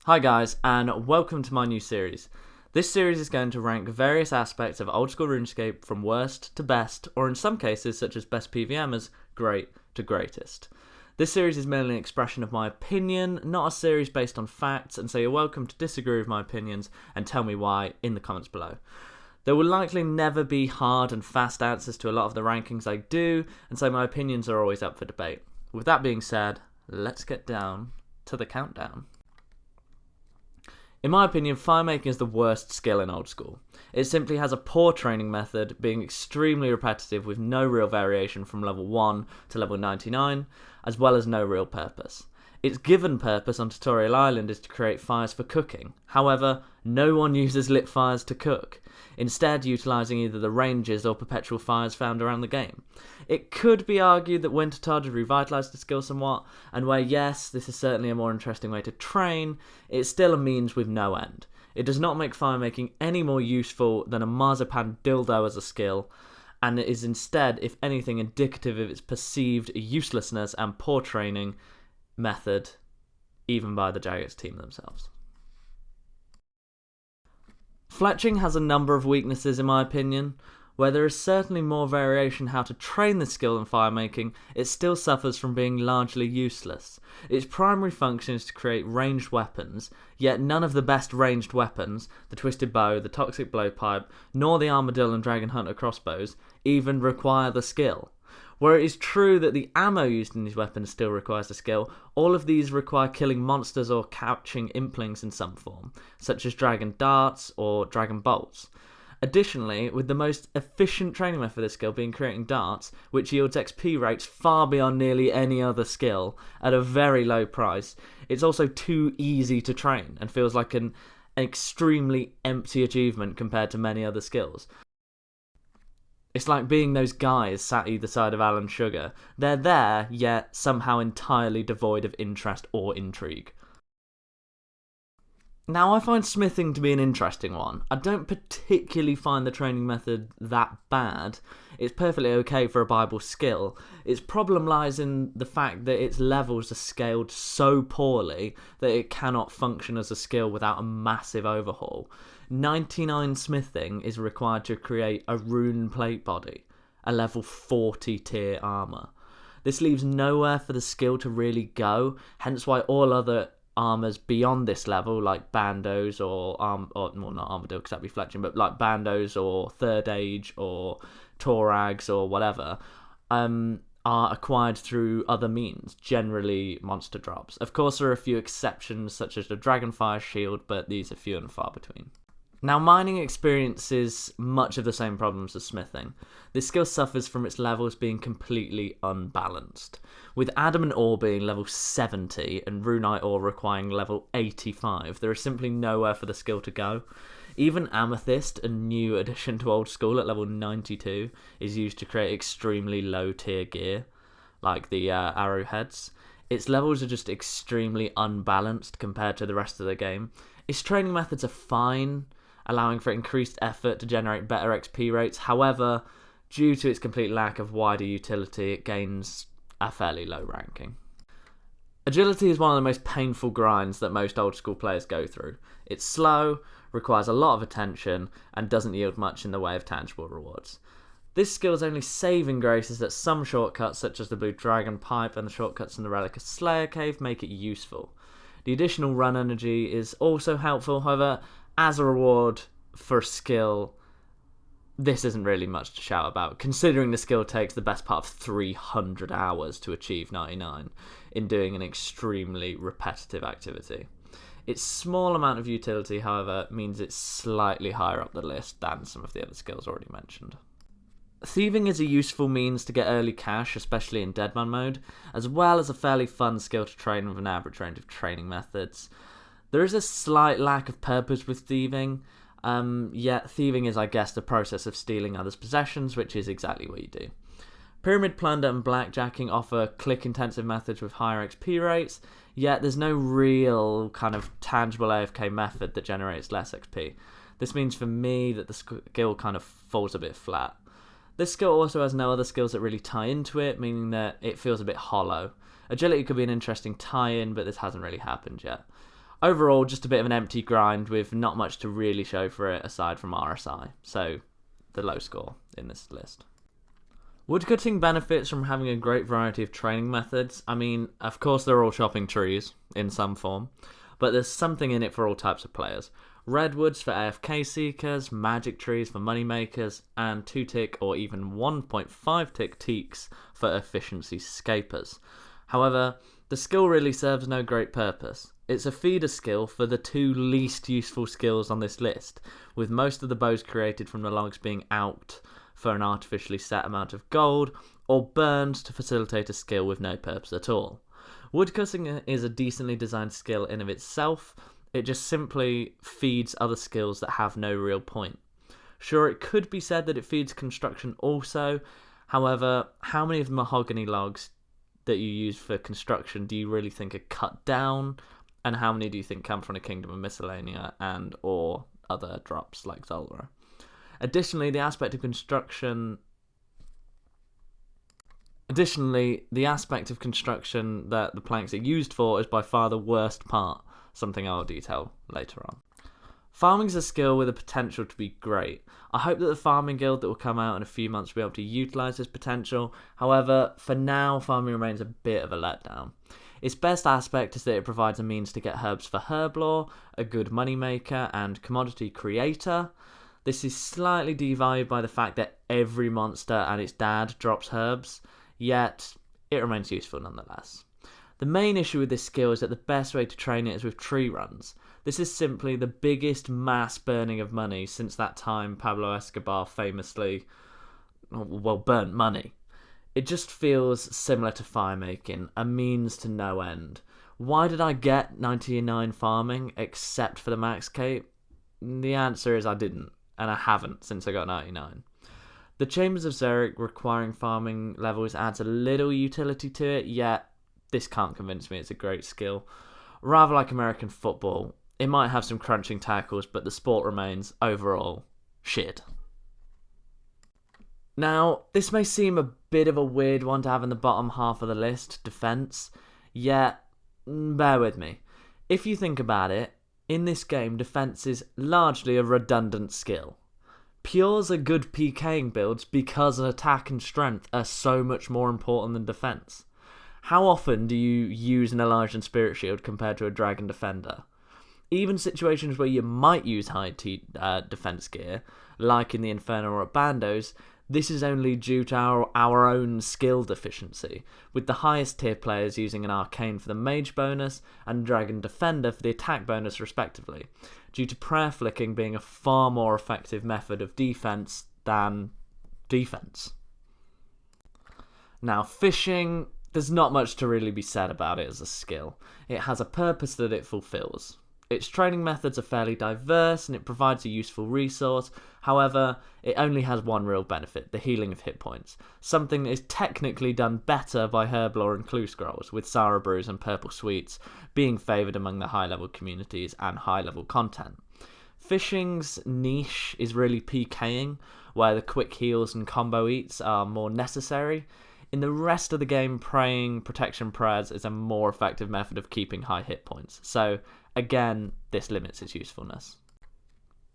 Hi guys, and welcome to my new series. This series is going to rank various aspects of old school RuneScape from worst to best, or in some cases, such as best PVMers, great to greatest. This series is merely an expression of my opinion, not a series based on facts, and so you're welcome to disagree with my opinions and tell me why in the comments below. There will likely never be hard and fast answers to a lot of the rankings I do, and so my opinions are always up for debate. With that being said, let's get down to the countdown. In my opinion, Firemaking is the worst skill in old school. It simply has a poor training method, being extremely repetitive with no real variation from level 1 to level 99, as well as no real purpose. Its given purpose on Tutorial Island is to create fires for cooking. However, no one uses lit fires to cook, instead utilising either the ranges or perpetual fires found around the game. It could be argued that Wintertide has revitalised the skill somewhat, and where yes, this is certainly a more interesting way to train, it's still a means with no end. It does not make firemaking any more useful than a marzipan dildo as a skill, and it is instead, if anything, indicative of its perceived uselessness and poor training method, even by the Jagex team themselves. Fletching has a number of weaknesses in my opinion. Where there is certainly more variation how to train the skill in firemaking, it still suffers from being largely useless. Its primary function is to create ranged weapons, yet none of the best ranged weapons, the Twisted Bow, the Toxic Blowpipe, nor the Armadillo and Dragon Hunter crossbows, even require the skill. Where it is true that the ammo used in these weapons still requires a skill, all of these require killing monsters or catching implings in some form, such as Dragon Darts or Dragon Bolts. Additionally, with the most efficient training method for this skill being creating darts, which yields XP rates far beyond nearly any other skill at a very low price, it's also too easy to train and feels like an extremely empty achievement compared to many other skills. It's like being those guys sat either side of Alan Sugar. They're there, yet somehow entirely devoid of interest or intrigue. Now, I find smithing to be an interesting one. I don't particularly find the training method that bad. It's perfectly okay for a Bible skill. Its problem lies in the fact that its levels are scaled so poorly that it cannot function as a skill without a massive overhaul. 99 smithing is required to create a rune plate body, a level 40 tier armour. This leaves nowhere for the skill to really go, hence why all other armors beyond this level, like bandos or not armadillo because that'd be fletching, but like bandos or third age or torags or whatever, are acquired through other means, generally monster drops. Of course, there are a few exceptions, such as the Dragonfire Shield, but these are few and far between. Now, mining experiences much of the same problems as smithing. This skill suffers from its levels being completely unbalanced, with adamant ore being level 70 and runite ore requiring level 85. There is simply nowhere for the skill to go. Even amethyst, a new addition to old school at level 92, is used to create extremely low tier gear, like the arrowheads. Its levels are just extremely unbalanced compared to the rest of the game. Its training methods are fine, allowing for increased effort to generate better XP rates. However, due to its complete lack of wider utility, it gains a fairly low ranking. Agility is one of the most painful grinds that most old school players go through. It's slow, requires a lot of attention, and doesn't yield much in the way of tangible rewards. This skill's only saving grace is that some shortcuts, such as the Blue Dragon Pipe and the shortcuts in the Relic of Slayer Cave, make it useful. The additional run energy is also helpful, however, as a reward for skill, this isn't really much to shout about, considering the skill takes the best part of 300 hours to achieve 99 in doing an extremely repetitive activity. Its small amount of utility, however, means it's slightly higher up the list than some of the other skills already mentioned. Thieving is a useful means to get early cash, especially in Deadman mode, as well as a fairly fun skill to train with an average range of training methods. There is a slight lack of purpose with thieving, yet thieving is, I guess, the process of stealing others' possessions, which is exactly what you do. Pyramid Plunder and Blackjacking offer click-intensive methods with higher XP rates, yet there's no real kind of tangible AFK method that generates less XP. This means for me that the skill kind of falls a bit flat. This skill also has no other skills that really tie into it, meaning that it feels a bit hollow. Agility could be an interesting tie-in, but this hasn't really happened yet. Overall, just a bit of an empty grind with not much to really show for it aside from RSI, so the low score in this list. Woodcutting benefits from having a great variety of training methods. I mean, of course they're all chopping trees in some form, but there's something in it for all types of players. Redwoods for AFK seekers, magic trees for moneymakers, and 2-tick or even 1.5-tick teaks for efficiency scapers. However, the skill really serves no great purpose. It's a feeder skill for the two least useful skills on this list, with most of the bows created from the logs being out for an artificially set amount of gold, or burned to facilitate a skill with no purpose at all. Woodcutting is a decently designed skill in of itself, it just simply feeds other skills that have no real point. Sure, it could be said that it feeds construction also, however, how many of the mahogany logs that you use for construction do you really think are cut down, and how many do you think come from a Kingdom of Miscellanea and or other drops like Zolra? Additionally, the aspect of construction that the planks are used for is by far the worst part, something I'll detail later on. Farming is a skill with the potential to be great. I hope that the farming guild that will come out in a few months will be able to utilise this potential. However, for now, farming remains a bit of a letdown. Its best aspect is that it provides a means to get herbs for Herblore, a good moneymaker and commodity creator. This is slightly devalued by the fact that every monster and its dad drops herbs, yet it remains useful nonetheless. The main issue with this skill is that the best way to train it is with tree runs. This is simply the biggest mass burning of money since that time Pablo Escobar famously, burnt money. It just feels similar to Firemaking, a means to no end. Why did I get 99 farming except for the max cape? The answer is I didn't, and I haven't since I got 99. The Chambers of Xeric requiring farming levels adds a little utility to it, yet this can't convince me it's a great skill. Rather like American football, it might have some crunching tackles, but the sport remains, overall, shit. Now, this may seem a bit of a weird one to have in the bottom half of the list, defense, yet, bear with me. If you think about it, in this game, defense is largely a redundant skill. Pures are good PKing builds because attack and strength are so much more important than defense. How often do you use an Elysian Spirit Shield compared to a Dragon Defender? Even situations where you might use high defense gear, like in the Inferno or at Bandos, this is only due to our own skill deficiency, with the highest tier players using an Arcane for the Mage bonus and Dragon Defender for the attack bonus respectively, due to prayer flicking being a far more effective method of defense than defense. Now, fishing, there's not much to really be said about it as a skill. It has a purpose that it fulfills. Its training methods are fairly diverse and it provides a useful resource. However, it only has one real benefit, the healing of hit points, something that is technically done better by Herblore and Clue Scrolls, with Sour Brews and Purple Sweets being favoured among the high-level communities and high-level content. Fishing's niche is really PKing, where the quick heals and combo eats are more necessary. In the rest of the game, praying protection prayers is a more effective method of keeping high hit points, so again, this limits its usefulness.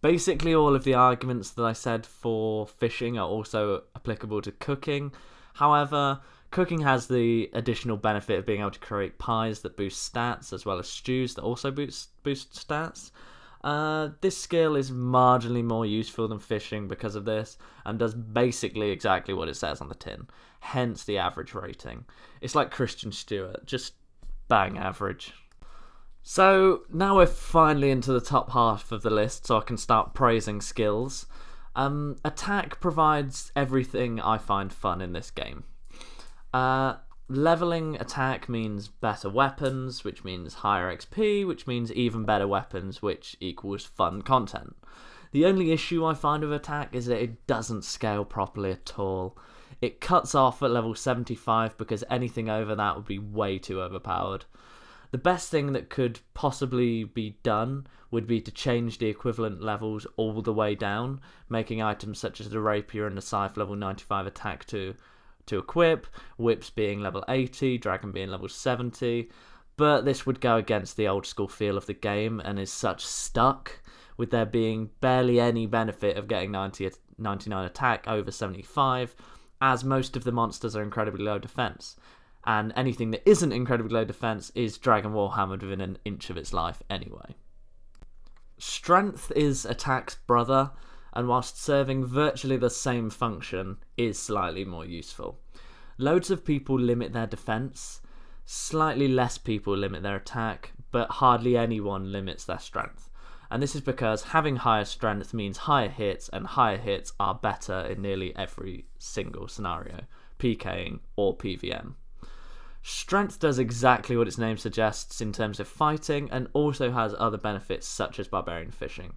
Basically, all of the arguments that I said for fishing are also applicable to cooking. However, cooking has the additional benefit of being able to create pies that boost stats, as well as stews that also boost stats. This skill is marginally more useful than fishing because of this, and does basically exactly what it says on the tin, hence the average rating. It's like Christian Stewart, just bang average. So, now we're finally into the top half of the list, so I can start praising skills. Attack provides everything I find fun in this game. Leveling attack means better weapons, which means higher XP, which means even better weapons, which equals fun content. The only issue I find with attack is that it doesn't scale properly at all. It cuts off at level 75 because anything over that would be way too overpowered. The best thing that could possibly be done would be to change the equivalent levels all the way down, making items such as the rapier and the scythe level 95 attack to equip, whips being level 80, dragon being level 70. but this would go against the old school feel of the game and is such stuck, with there being barely any benefit of getting 99 attack over 75, as most of the monsters are incredibly low defense. And anything that isn't incredibly low defense is Dragon Warhammered within an inch of its life anyway. Strength is attack's brother, and whilst serving virtually the same function, is slightly more useful. Loads of people limit their defense, slightly less people limit their attack, but hardly anyone limits their strength. And this is because having higher strength means higher hits, and higher hits are better in nearly every single scenario, PKing or PVM. Strength does exactly what its name suggests in terms of fighting, and also has other benefits such as barbarian fishing.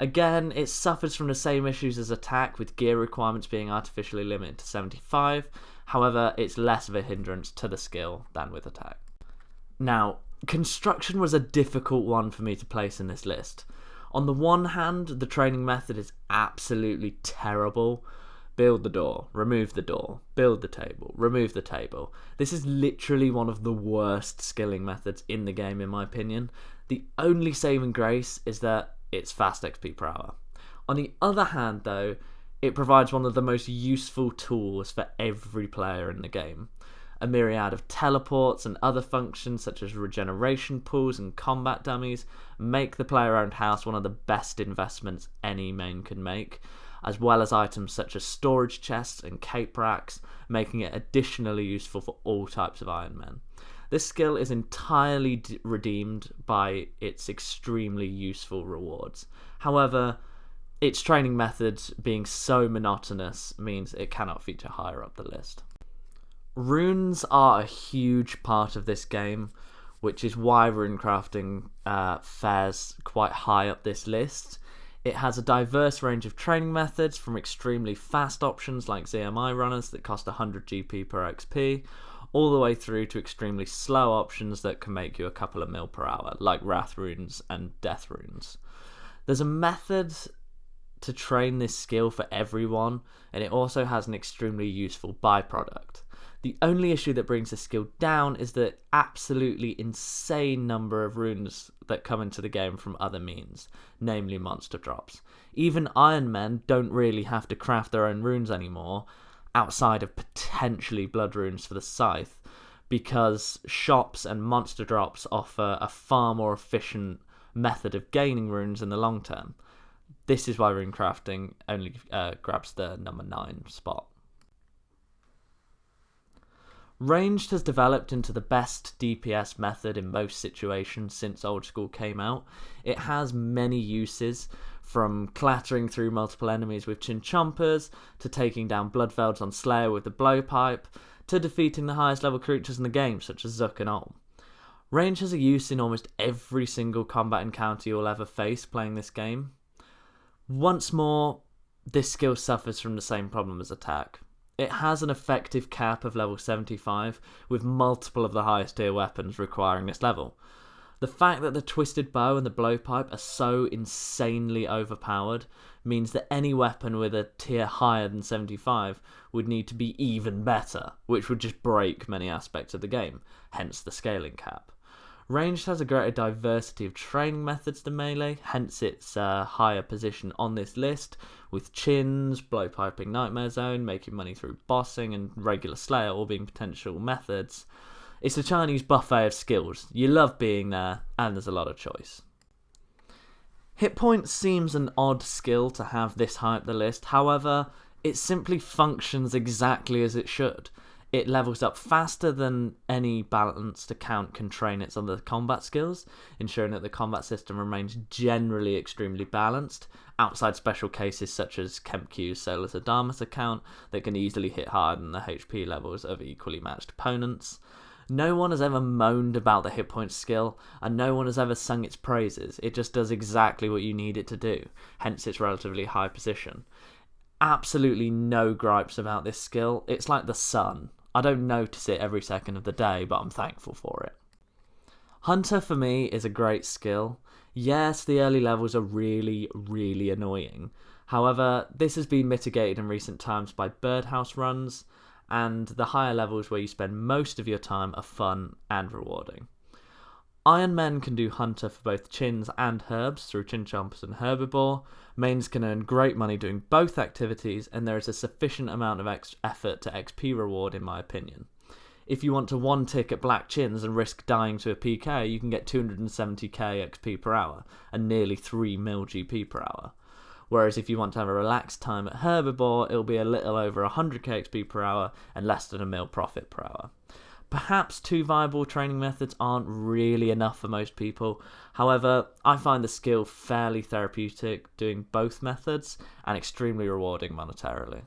Again, it suffers from the same issues as attack, with gear requirements being artificially limited to 75, however it's less of a hindrance to the skill than with attack. Now, construction was a difficult one for me to place in this list. On the one hand, the training method is absolutely terrible. Build the door, remove the door, build the table, remove the table. This is literally one of the worst skilling methods in the game in my opinion. The only saving grace is that it's fast XP per hour. On the other hand though, it provides one of the most useful tools for every player in the game. A myriad of teleports and other functions such as regeneration pools and combat dummies make the player-owned house one of the best investments any main can make, as well as items such as storage chests and cape racks, making it additionally useful for all types of Iron Men. This skill is entirely redeemed by its extremely useful rewards. However, its training methods being so monotonous means it cannot feature higher up the list. Runes are a huge part of this game, which is why runecrafting fares quite high up this list. It has a diverse range of training methods, from extremely fast options like ZMI runners that cost 100 GP per XP, all the way through to extremely slow options that can make you a couple of mil per hour, like Wrath runes and Death runes. There's a method to train this skill for everyone, and it also has an extremely useful byproduct. The only issue that brings the skill down is the absolutely insane number of runes that come into the game from other means, namely monster drops. Even Iron Men don't really have to craft their own runes anymore, outside of potentially blood runes for the scythe, because shops and monster drops offer a far more efficient method of gaining runes in the long term. This is why runecrafting only grabs the number 9 spot. Ranged has developed into the best DPS method in most situations since Old School came out. It has many uses, from clattering through multiple enemies with chinchompers, to taking down Bloodvelds on Slayer with the blowpipe, to defeating the highest level creatures in the game, such as Zook and Olm. Range has a use in almost every single combat encounter you'll ever face playing this game. Once more, this skill suffers from the same problem as attack. It has an effective cap of level 75, with multiple of the highest tier weapons requiring this level. The fact that the Twisted Bow and the Blowpipe are so insanely overpowered means that any weapon with a tier higher than 75 would need to be even better, which would just break many aspects of the game, hence the scaling cap. Ranged has a greater diversity of training methods than Melee, hence its higher position on this list, with Chins, Blowpiping Nightmare Zone, making money through bossing, and regular Slayer all being potential methods. It's a Chinese buffet of skills. You love being there, and there's a lot of choice. Hit points seems an odd skill to have this high up the list, however, it simply functions exactly as it should. It levels up faster than any balanced account can train its other combat skills, ensuring that the combat system remains generally extremely balanced, outside special cases such as Kemp-Q's Solus Adamus account that can easily hit higher than the HP levels of equally matched opponents. No one has ever moaned about the hit point skill, and no one has ever sung its praises. It just does exactly what you need it to do, hence its relatively high position. Absolutely no gripes about this skill. It's like the sun. I don't notice it every second of the day, but I'm thankful for it. Hunter for me is a great skill. Yes, the early levels are really, really annoying. However, this has been mitigated in recent times by birdhouse runs, and the higher levels where you spend most of your time are fun and rewarding. Iron Men can do Hunter for both chins and herbs through Chin Chompers and Herblore. Mains can earn great money doing both activities, and there is a sufficient amount of effort to XP reward in my opinion. If you want to one tick at Black Chins and risk dying to a PK, you can get 270k XP per hour and nearly 3 mil GP per hour. Whereas if you want to have a relaxed time at Herblore, it'll be a little over 100k XP per hour and less than a mil profit per hour. Perhaps 2 viable training methods aren't really enough for most people. However, I find the skill fairly therapeutic doing both methods and extremely rewarding monetarily.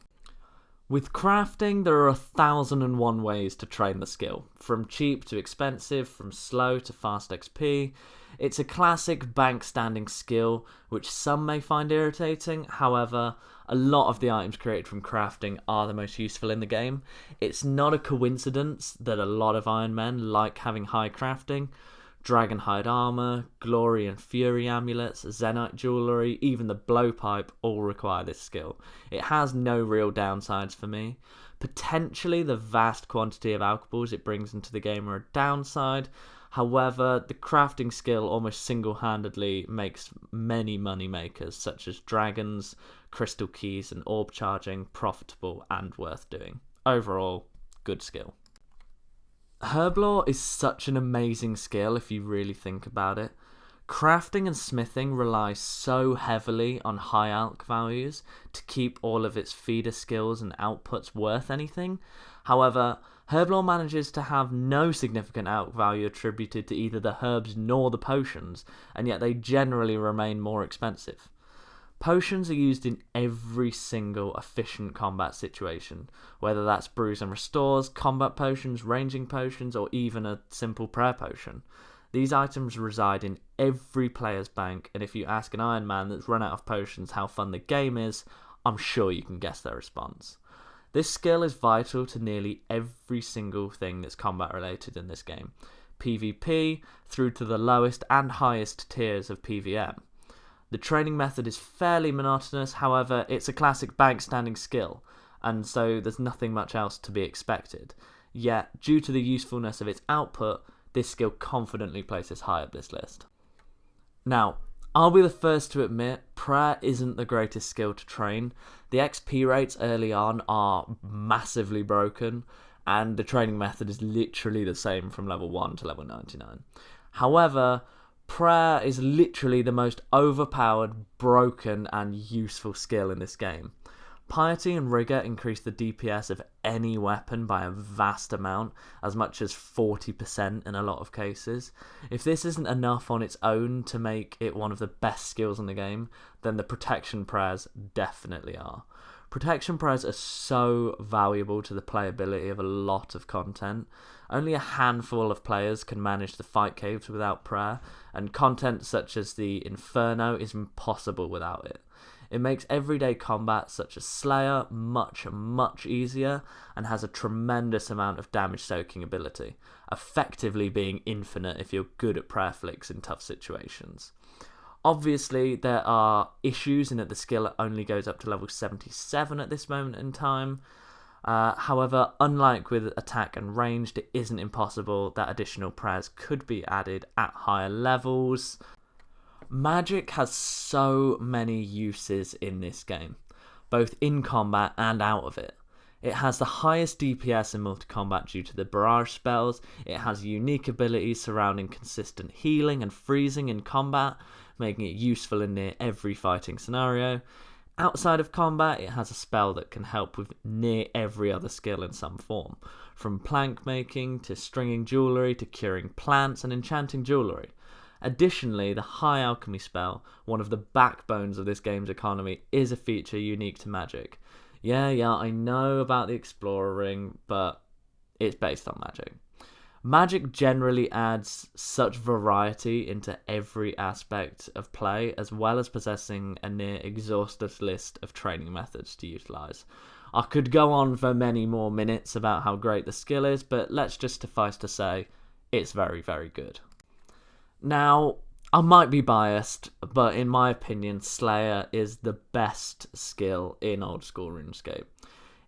With crafting, there are 1,001 ways to train the skill, from cheap to expensive, from slow to fast XP. It's a classic bank standing skill, which some may find irritating. However, a lot of the items created from crafting are the most useful in the game. It's not a coincidence that a lot of Iron Men like having high crafting. Dragonhide armor, glory and fury amulets, zenite jewellery, even the blowpipe all require this skill. It has no real downsides for me. Potentially the vast quantity of alcohols it brings into the game are a downside. However, the crafting skill almost single-handedly makes many money makers such as dragons, crystal keys and orb charging profitable and worth doing. Overall, good skill. Herblore is such an amazing skill if you really think about it. Crafting and smithing rely so heavily on high alch values to keep all of its feeder skills and outputs worth anything. However, Herblore manages to have no significant alch value attributed to either the herbs nor the potions, and yet they generally remain more expensive. Potions are used in every single efficient combat situation, whether that's brews and restores, combat potions, ranging potions, or even a simple prayer potion. These items reside in every player's bank, and if you ask an Iron Man that's run out of potions how fun the game is, I'm sure you can guess their response. This skill is vital to nearly every single thing that's combat related in this game, PvP through to the lowest and highest tiers of PvM. The training method is fairly monotonous, however, it's a classic bank standing skill, and so there's nothing much else to be expected. Yet, due to the usefulness of its output, this skill confidently places high up this list. Now, I'll be the first to admit, prayer isn't the greatest skill to train. The XP rates early on are massively broken, and the training method is literally the same from level 1 to level 99. However, prayer is literally the most overpowered, broken, and useful skill in this game. Piety and Rigor increase the DPS of any weapon by a vast amount, as much as 40% in a lot of cases. If this isn't enough on its own to make it one of the best skills in the game, then the protection prayers definitely are. Protection prayers are so valuable to the playability of a lot of content. Only a handful of players can manage the fight caves without prayer, and content such as the Inferno is impossible without it. It makes everyday combat such as Slayer much easier and has a tremendous amount of damage soaking ability, effectively being infinite if you're good at prayer flicks in tough situations. Obviously, there are issues in that the skill only goes up to level 77 at this moment in time. However, unlike with attack and ranged, it isn't impossible that additional prayers could be added at higher levels. Magic has so many uses in this game, both in combat and out of it. It has the highest DPS in multi-combat due to the barrage spells. It has unique abilities surrounding consistent healing and freezing in combat, making it useful in near every fighting scenario. Outside of combat, it has a spell that can help with near every other skill in some form, from plank making to stringing jewellery to curing plants and enchanting jewellery. Additionally, the high alchemy spell, one of the backbones of this game's economy, is a feature unique to Magic. Yeah, I know about the Explorer Ring, but it's based on Magic. Magic generally adds such variety into every aspect of play, as well as possessing a near exhaustive list of training methods to utilise. I could go on for many more minutes about how great the skill is, but let's just suffice to say, it's very, very good. Now, I might be biased, but in my opinion, Slayer is the best skill in old school RuneScape.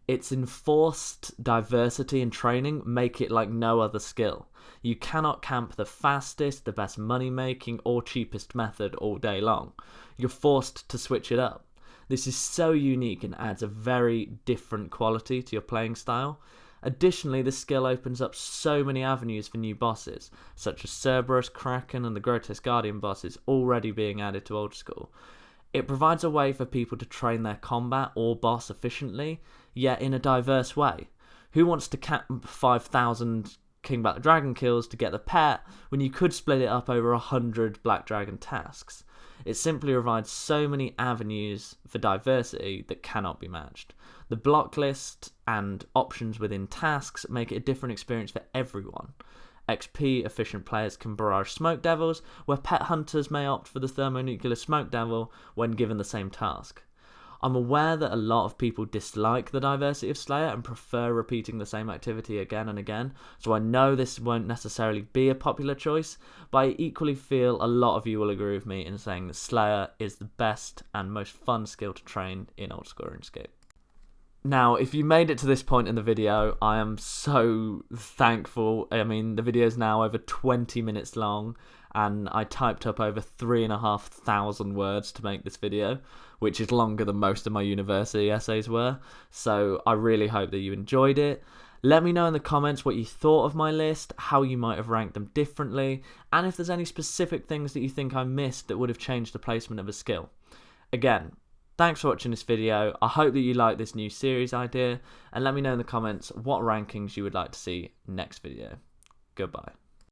Its enforced diversity in training make it like no other skill. You cannot camp the fastest, the best money making or cheapest method all day long. You're forced to switch it up. This is so unique and adds a very different quality to your playing style. Additionally, this skill opens up so many avenues for new bosses, such as Cerberus, Kraken and the Grotesque Guardian bosses already being added to Old School. It provides a way for people to train their combat or boss efficiently, yet in a diverse way. Who wants to camp 5,000 King Black Dragon kills to get the pet when you could split it up over 100 Black Dragon tasks? It simply provides so many avenues for diversity that cannot be matched. The block list and options within tasks make it a different experience for everyone. XP efficient players can barrage Smoke Devils, where pet hunters may opt for the Thermonuclear Smoke Devil when given the same task. I'm aware that a lot of people dislike the diversity of Slayer and prefer repeating the same activity again and again, so I know this won't necessarily be a popular choice, but I equally feel a lot of you will agree with me in saying that Slayer is the best and most fun skill to train in Old School RuneScape. Now, if you made it to this point in the video, I am so thankful. I mean, the video is now over 20 minutes long, and I typed up over 3,500 words to make this video, which is longer than most of my university essays were. So I really hope that you enjoyed it. Let me know in the comments what you thought of my list, how you might have ranked them differently, and if there's any specific things that you think I missed that would have changed the placement of a skill. Again, thanks for watching this video. I hope that you like this new series idea, and let me know in the comments what rankings you would like to see next video. Goodbye.